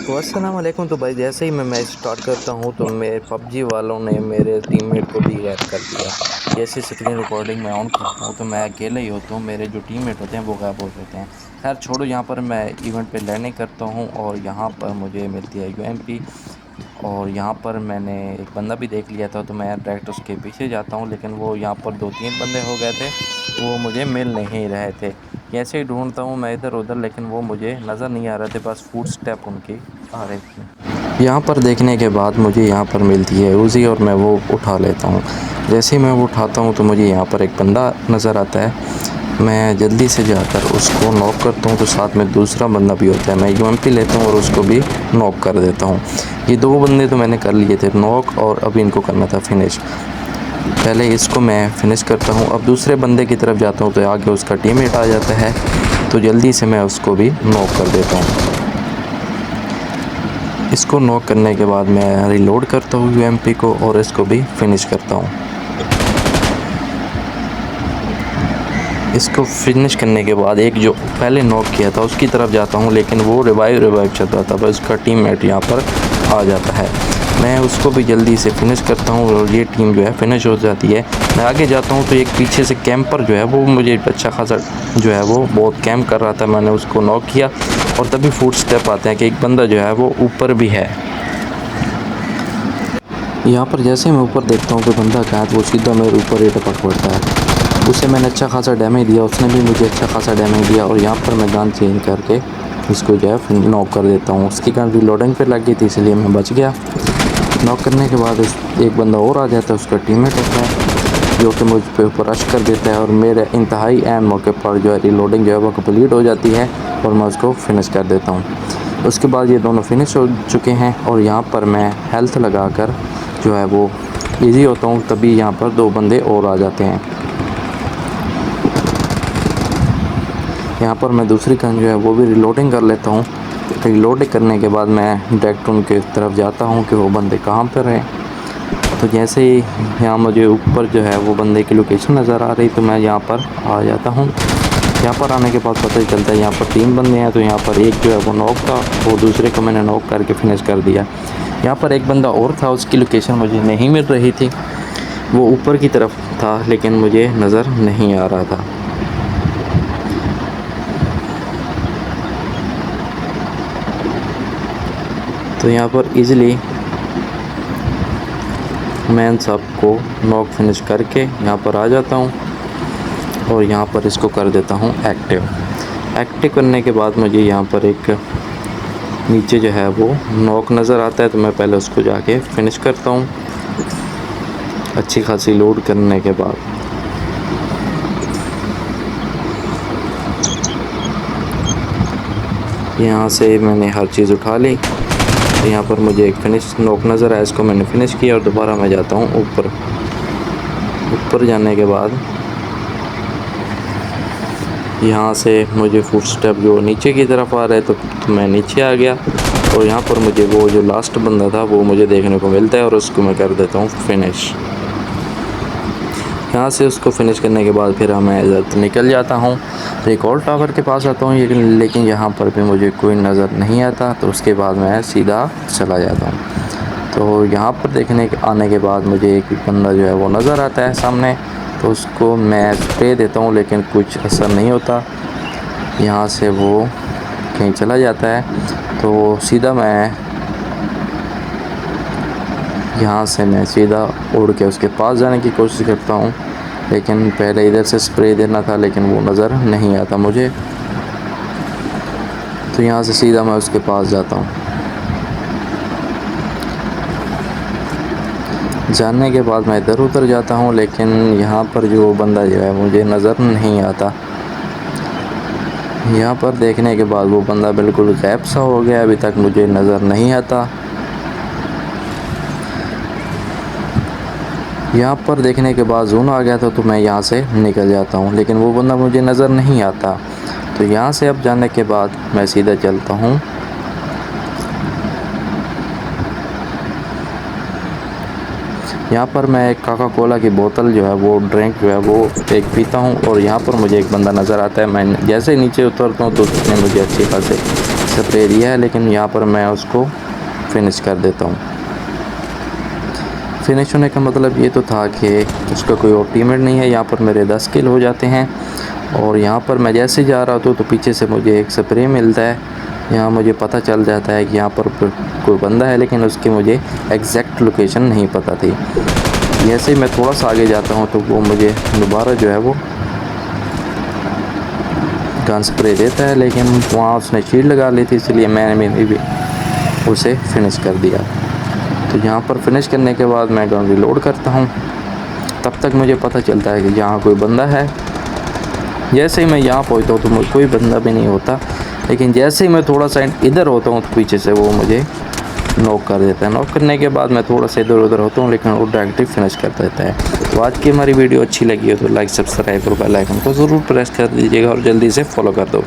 तो अस्सलाम वालेकुम। तो भाई जैसे ही मैं मैच स्टार्ट करता हूँ तो मेरे पबजी वालों ने मेरे टीममेट को भी गायब कर दिया। जैसे स्क्रीन रिकॉर्डिंग मैं ऑन करता हूँ तो मैं अकेले ही होता हूँ, मेरे जो टीममेट होते हैं वो गायब हो जाते हैं। खैर छोड़ो, यहाँ पर मैं इवेंट पे लैंडिंग करता हूँ और यहाँ पर मुझे मिलती है यूएमपी। और यहाँ पर मैंने एक बंदा भी देख लिया था तो मैं डायरेक्ट उसके पीछे जाता हूँ, लेकिन वो यहाँ पर 2-3 बंदे हो गए थे, वो मुझे मिल नहीं रहे थे। कैसे ही ढूंढता हूँ मैं इधर उधर, लेकिन वो मुझे नज़र नहीं आ रहे थे, बस फुट स्टेप उनकी आ रही थी। यहाँ पर देखने के बाद मुझे यहाँ पर मिलती है उजी और मैं वो उठा लेता हूँ। जैसे ही मैं वो उठाता हूँ तो मुझे यहाँ पर एक बंदा नज़र आता है। मैं जल्दी से जाकर उसको नॉक करता हूँ तो साथ में दूसरा बंदा भी होता है। मैं यूएमपी लेता हूँ और उसको भी नॉक कर देता हूँ। ये दो बंदे तो मैंने कर लिए थे नॉक और अभी इनको करना था फिनिश। पहले इसको मैं फिनिश करता हूँ, अब दूसरे बंदे की तरफ जाता हूँ तो आगे उसका टीममेट आ जाता है, तो जल्दी से मैं उसको भी नॉक कर देता हूँ। इसको नॉक करने के बाद मैं रिलोड करता हूँ यूएमपी को और इसको भी फिनिश करता हूँ। इसको फिनिश करने के बाद एक जो पहले नॉक किया था उसकी तरफ जाता हूँ, लेकिन वो रिवाइव चल रहा था, बस उसका टीममेट यहाँ पर आ जाता है। मैं उसको भी जल्दी से फिनिश करता हूँ और ये टीम जो है फिनिश हो जाती है। मैं आगे जाता हूँ तो एक पीछे से कैंपर जो है वो मुझे अच्छा खासा जो है वो बहुत कैंप कर रहा था, मैंने उसको नॉक किया और तभी फुट स्टेप आते हैं कि एक बंदा जो है वो ऊपर भी है। यहाँ पर जैसे मैं ऊपर देखता हूँ कि बंदा क्या है तो वो सीधा मेरे ऊपर ही टपक पड़ता है। उसे मैंने अच्छा खासा डैमेज दिया, उसने भी मुझे अच्छा खासा डैमेज दिया और यहाँ पर मैं गन चेंज करके इसको जो है नॉक कर देता हूँ। उसकी गन रीलोडिंग पे लग गई थी इसलिए मैं बच गया। नॉक करने के बाद एक बंदा और आ जाता है, उसका टीममेट होता है जो कि मुझ पे ऊपर रश कर देता है और मेरे इंतहाई अहम मौके पर जो है रीलोडिंग जो है वो कंप्लीट हो जाती है और मैं उसको फिनिश कर देता हूँ। उसके बाद ये दोनों फिनिश हो चुके हैं और यहाँ पर मैं हेल्थ लगा कर जो है वो ईजी होता हूँ, तभी यहाँ पर दो बंदे और आ जाते हैं। यहाँ पर मैं दूसरी गन जो है वो भी रीलोडिंग कर लेता हूँ। रीलोडिंग करने के बाद मैं डायरेक्ट उनके तरफ जाता हूँ कि वो बंदे कहाँ पर हैं। तो जैसे ही यहाँ मुझे ऊपर जो है वो बंदे की लोकेशन नज़र आ रही तो मैं यहाँ पर आ जाता हूँ। यहाँ पर आने के बाद पता ही चलता है यहाँ पर 3 बंदे हैं, तो यहाँ पर एक जो है वो नॉक था, वो दूसरे को मैंने नॉक करके फिनिश कर दिया। यहाँ पर एक बंदा और था, उसकी लोकेशन मुझे नहीं मिल रही थी, वो ऊपर की तरफ था लेकिन मुझे नज़र नहीं आ रहा था। तो यहाँ पर इजीली मैं सबको नॉक फिनिश करके यहाँ पर आ जाता हूँ और यहाँ पर इसको कर देता हूँ एक्टिव करने के बाद मुझे यहाँ पर एक नीचे जो है वो नॉक नज़र आता है, तो मैं पहले उसको जाके फिनिश करता हूँ अच्छी खासी लोड करने के बाद। यहाँ से मैंने हर चीज़ उठा ली। यहाँ पर मुझे एक फिनिश नॉक नज़र आया, इसको मैंने फिनिश किया और दोबारा मैं जाता हूँ ऊपर जाने के बाद यहाँ से मुझे फुट स्टेप जो नीचे की तरफ आ रहे तो मैं नीचे आ गया और यहाँ पर मुझे वो जो लास्ट बंदा था वो मुझे देखने को मिलता है और उसको मैं कर देता हूँ फिनिश। यहाँ से उसको फिनिश करने के बाद फिर मैं इधर निकल जाता हूँ, एक और टावर के पास आता हूँ, लेकिन यहाँ पर भी मुझे कोई नज़र नहीं आता, तो उसके बाद मैं सीधा चला जाता हूँ। तो यहाँ पर आने के बाद मुझे एक बंदा जो है वो नज़र आता है सामने, तो उसको मैं स्प्रे देता हूँ लेकिन कुछ असर नहीं होता। यहाँ से वो कहीं चला जाता है तो सीधा यहाँ से मैं सीधा उड़ के उसके पास जाने की कोशिश करता हूँ, लेकिन पहले इधर से स्प्रे देना था लेकिन वो नज़र नहीं आता मुझे, तो यहाँ से सीधा मैं उसके पास जाता हूँ। जानने के बाद मैं इधर उधर जाता हूँ, लेकिन यहाँ पर जो बंदा जो है मुझे नज़र नहीं आता। यहाँ पर देखने के बाद वो बंदा बिल्कुल गायब सा हो गया, अभी तक मुझे नज़र नहीं आता। यहाँ पर देखने के बाद जोन आ गया था तो मैं यहाँ से निकल जाता हूँ, लेकिन वो बंदा मुझे नज़र नहीं आता। तो यहाँ से अब जाने के बाद मैं सीधा चलता हूँ यहाँ पर मैं एक कोका कोला की बोतल जो है वो ड्रिंक जो है वो एक पीता हूँ और यहाँ पर मुझे एक बंदा नज़र आता है। मैं जैसे नीचे उतरता हूँ तो उसने मुझे अच्छी खासे स्प्रे दिया है, लेकिन यहाँ पर मैं उसको फिनिश कर देता हूँ। फिनिश होने का मतलब ये तो था कि उसका कोई और टीममेट नहीं है। यहाँ पर मेरे 10 किल हो जाते हैं और यहाँ पर मैं जैसे जा रहा था तो पीछे से मुझे एक स्प्रे मिलता है। यहाँ मुझे पता चल जाता है कि यहाँ पर कोई बंदा है, लेकिन उसकी मुझे एग्जैक्ट लोकेशन नहीं पता थी। जैसे ही मैं थोड़ा सा आगे जाता हूँ तो वो मुझे दोबारा जो है वो गन स्प्रे देता है, लेकिन वहाँ उसने शील्ड लगा ली थी, इसलिए मैंने भी उसे फिनिश कर दिया। तो यहाँ पर फिनिश करने के बाद मैं गन रिलोड करता हूँ। तब तक मुझे पता चलता है कि यहाँ कोई बंदा है। जैसे ही मैं यहाँ पहुँचता हूँ तो कोई बंदा भी नहीं होता, लेकिन जैसे ही मैं थोड़ा सा इधर होता हूँ तो पीछे से वो मुझे नॉक कर देता है। नॉक करने के बाद मैं थोड़ा सा इधर उधर होता हूँ, लेकिन वो डायरेक्टली फिनिश कर देता है। तो आज की हमारी वीडियो अच्छी लगी हो तो लाइक, सब्सक्राइब और बेल आइकन को ज़रूर प्रेस कर दीजिएगा और जल्दी से फॉलो कर दो।